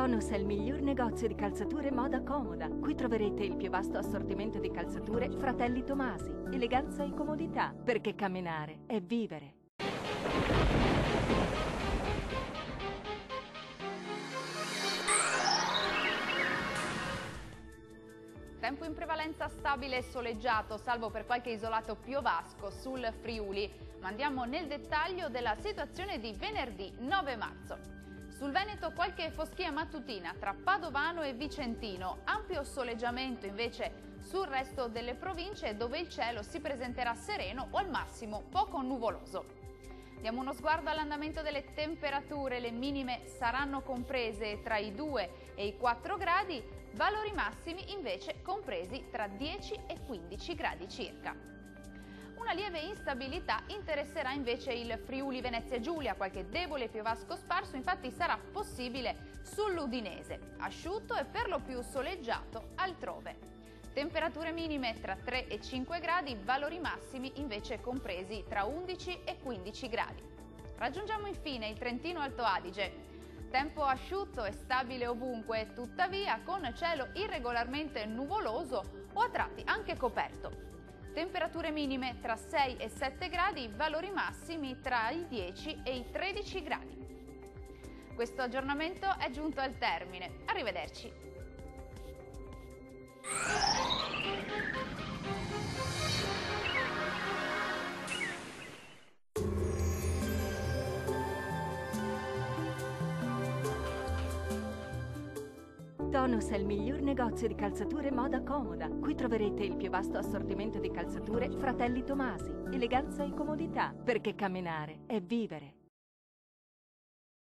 Tonus è il miglior negozio di calzature moda comoda. Qui troverete il più vasto assortimento di calzature Fratelli Tomasi. Eleganza e comodità, perché camminare è vivere. Tempo in prevalenza stabile e soleggiato, salvo per qualche isolato piovasco sul Friuli. Ma andiamo nel dettaglio della situazione di venerdì 9 marzo. Sul Veneto qualche foschia mattutina tra Padovano e Vicentino, ampio soleggiamento invece sul resto delle province dove il cielo si presenterà sereno o al massimo poco nuvoloso. Diamo uno sguardo all'andamento delle temperature, le minime saranno comprese tra i 2 e i 4 gradi, valori massimi invece compresi tra 10 e 15 gradi circa. Una lieve instabilità interesserà invece il Friuli Venezia Giulia, qualche debole piovasco sparso infatti sarà possibile sull'Udinese, asciutto e per lo più soleggiato altrove. Temperature minime tra 3 e 5 gradi, valori massimi invece compresi tra 11 e 15 gradi. Raggiungiamo infine il Trentino Alto Adige. Tempo asciutto e stabile ovunque, tuttavia con cielo irregolarmente nuvoloso o a tratti anche coperto. Temperature minime tra 6 e 7 gradi, valori massimi tra i 10 e i 13 gradi. Questo aggiornamento è giunto al termine. Arrivederci. Tonus è il miglior negozio di calzature moda comoda. Qui troverete il più vasto assortimento di calzature Fratelli Tomasi. Eleganza e comodità, perché camminare è vivere.